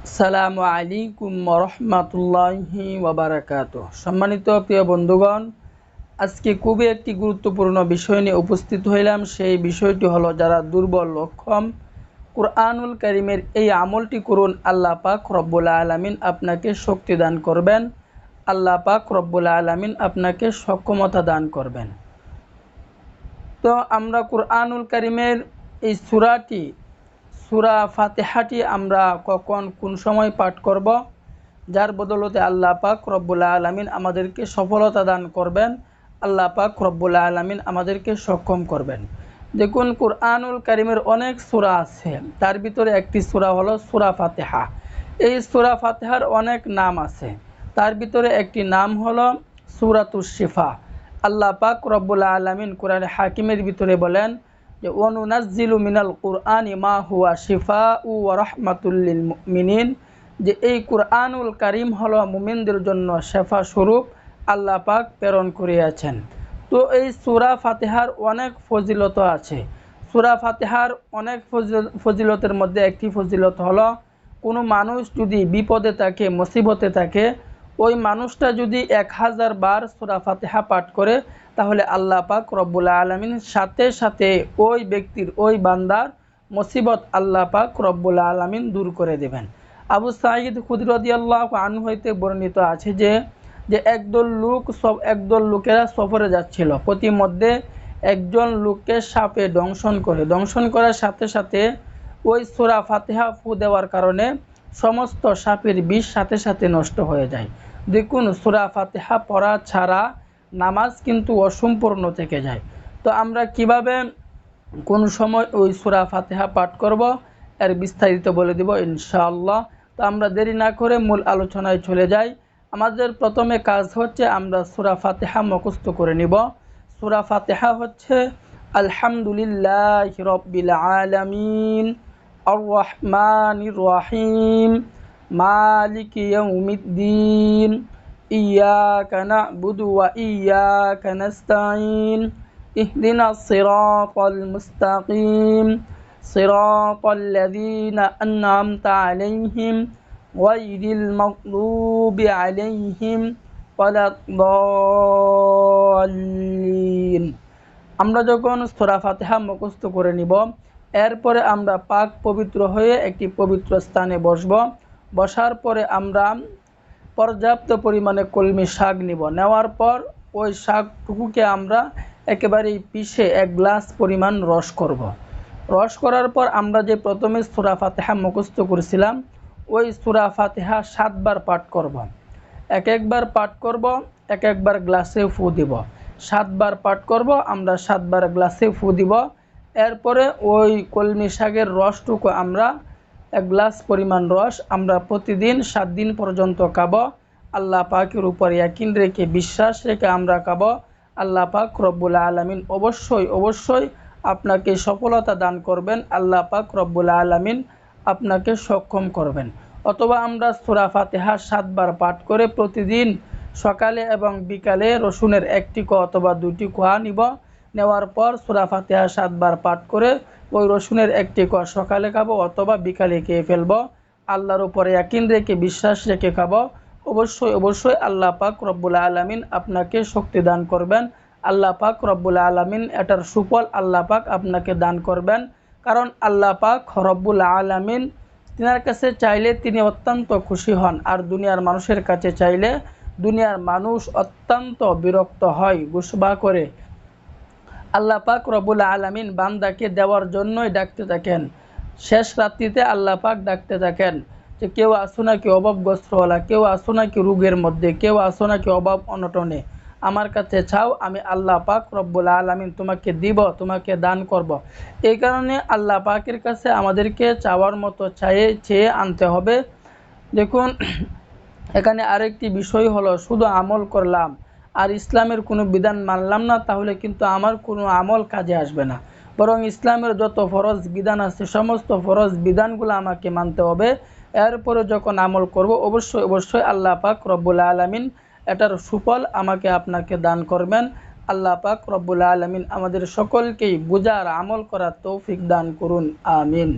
আসসালামু আলাইকুম রহমতুল্লাহি ওয়াবারাকাতুহ। সম্মানিত প্রিয় বন্ধুগণ, আজকে খুবই একটি গুরুত্বপূর্ণ বিষয় নিয়ে উপস্থিত হইলাম। সেই বিষয়টি হলো, যারা দুর্বল অক্ষম, কুরআনুল কারীমের এই আমলটি করুন, আল্লাহ পাক রব্বুল আলামিন আপনাকে শক্তি দান করবেন, আল্লাহ পাক রব্বুল আলামিন আপনাকে সক্ষমতা দান করবেন। তো আমরা কুরআনুল কারীমের এই সূরা ফাতিহাটি আমরা কখন কোন সময় পাঠ করব, যার বদৌলতে আল্লাহ পাক রব্বুল আলামিন আমাদেরকে সফলতা দান করবেন, আল্লাহ পাক রব্বুল আলামিন আমাদেরকে সক্ষম করবেন। দেখুন, কুরআনুল কারীমের অনেক সূরা আছে, তার ভিতরে একটি সূরা হলো সূরা ফাতিহা। এই সূরা ফাতিহার অনেক নাম আছে, তার ভিতরে একটি নাম হলো সূরাতুশ শিফা। আল্লাহ পাক রব্বুল আলামিন কোরআনে হাকিমের ভিতরে বলেন যে ওয়ানুনাজ্জিলু মিনাল কুরআনি মা হুয়া শিফাউ ওয়া রাহমাতুল লিল মুমিনিন, যে এই কুরআনুল কারীম হলো মুমিনদের জন্য শেফা স্বরূপ আল্লাহ পাক প্রেরণ করিয়াছেন। তো এই সূরা ফাতিহার অনেক ফজিলত আছে। সূরা ফাতিহার অনেক ফজিলতের মধ্যে একটি ফজিলত হলো, কোনো মানুষ যদি বিপদে থাকে, মুসিবতে থাকে, ওই মানুষটা যদি 1000 বার সূরা ফাতিহা পাঠ করে, তাহলে আল্লাহ পাক রব্বুল আলামিন সাথে সাথে ওই ব্যক্তির, ওই বান্দার মুসিবত আল্লাহ পাক রব্বুল আলামিন দূর করে দেবেন। আবু সাঈদ খুদরি রাদিয়াল্লাহু আনহু হইতে বর্ণিত আছে যে একদল লোকেরা সফরে যাচ্ছিল। প্রতিমধ্যে একজন লোককে সাপে দংশন করার সাথে সাথে ওই সূরা ফাতিহা ফু দেওয়ার কারণে সমস্ত সাপের বিষ সাথে সাথে নষ্ট হয়ে যায়। দেখুন, সূরা ফাতিহা পড়া ছাড়া নামাজ কিন্তু অসম্পূর্ণ থেকে যায়। তো আমরা কিভাবে কোন সময় ওই সূরা ফাতিহা পাঠ করব, এর বিস্তারিত বলে দিব ইনশাআল্লাহ। তো আমরা দেরি না করে মূল আলোচনায় চলে যাই। আমাদের প্রথমে কাজ হচ্ছে আমরা সূরা ফাতিহা মুখস্থ করে নিব। সূরা ফাতিহা হচ্ছে আলহামদুলিল্লাহি রাব্বিল আলামিন আর রহমানির রহিম মালিকি ইয়াউমিদ্দিন ইয়্যাকা না'বুদু ওয়া ইয়্যাকা নাস্তাঈন ইহদিনাস সিরাতাল মুস্তাকিম সিরাতাল লাযীনা আন'আমতা আলাইহিম গায়রিল মাগদুবি আলাইহিম ওয়ালাদ-দাল্লিন। আমরা যখন সূরা ফাতিহা মুখস্থ করে নিব, এরপরে আমরা পাক পবিত্র হয়ে একটি পবিত্র স্থানে বসব। বসার পরে আমরা পর্যাপ্ত পরিমাণে কলমি শাক নিব। নেওয়ার পর ওই শাকটুকুকে আমরা একেবারেই পিষে 1 গ্লাস পরিমাণ রস করব। রস করার পর আমরা যে প্রথমে সূরা ফাতিহা মুখস্থ করেছিলাম, ওই সূরা ফাতিহা 7 বার পাঠ করব। একবার পাঠ করব, একবার গ্লাসে ফু দিব। 7 বার পাঠ করব, আমরা 7 বার গ্লাসে ফু দিব। এরপরে ওই কলমি শাকের রসটুকু আমরা 1 গ্লাস পরিমাণ রস আমরা প্রতিদিন 7 দিন পর্যন্ত খাবো। আল্লাহ পাকের উপর ইয়াকিন রেখে, বিশ্বাস রেখে আমরা খাবো। আল্লাহ পাক রব্বুল আলামিন অবশ্যই আপনাকে সফলতা দান করবেন, আল্লাহ পাক রব্বুল আলামিন আপনাকে সক্ষম করবেন। অথবা আমরা সূরা ফাতিহা 7 বার পাঠ করে প্রতিদিন সকালে এবং বিকালে রসুনের 1টি কোয়া অথবা 2টি কোয়া নিব। নেওয়ার পর সূরা ফাতিহা 7 বার পাঠ করে ওই রসুনের 1টি কোয়া সকালে খাবো অথবা বিকালে খেয়ে ফেলবো। আল্লাহর উপরে ইয়াকিন রেখে, বিশ্বাস রেখে খাবো। অবশ্যই আল্লাহ পাক রব্বুল আলামিন আপনাকে শক্তি দান করবেন। আল্লাহ পাক রব্বুল আলামিন এটার সুফল আল্লাহ পাক আপনাকে দান করবেন। কারণ আল্লাহ পাক রব্বুল আলামিন তিনার কাছে চাইলে তিনি অত্যন্ত খুশি হন, আর দুনিয়ার মানুষের কাছে চাইলে দুনিয়ার মানুষ অত্যন্ত বিরক্ত হয়, গুসবা করে। আল্লাহ পাক রব্বুল আলামিন বান্দাকে দেওয়ার জন্যই ডাকতে থাকেন। শেষ রাত্রিতে আল্লাহ পাক ডাকতে থাকেন যে কেউ আসো নাকি অভাবগ্রস্তওয়ালা, কেউ আসো নাকি রোগের মধ্যে, কেউ আসো নাকি অভাব অনটনে, আমার কাছে চাও, আমি আল্লাহ পাক রব্বুল আলামিন তোমাকে দিব, তোমাকে দান করব। এই কারণে আল্লাহ পাকের কাছে আমাদেরকে চাওয়ার মতো চেয়ে আনতে হবে। দেখুন, এখানে আরেকটি বিষয় হলো, শুধু আমল করলাম আর ইসলামের কোনো বিধান মানলাম না, তাহলে কিন্তু আমার কোনো আমল কাজে আসবে না। বরং ইসলামের যত ফরজ বিধান আছে, সমস্ত ফরজ বিধানগুলো আমাকে মানতে হবে। এরপরে যখন আমল করব, অবশ্যই আল্লাহ পাক রব্বুল আলামিন এটার সুফল আমাকে আপনাকে দান করবেন। আল্লাহ পাক রব্বুল আলামিন আমাদের সকলকেই বুঝার, আমল করার তৌফিক দান করুন। আমিন।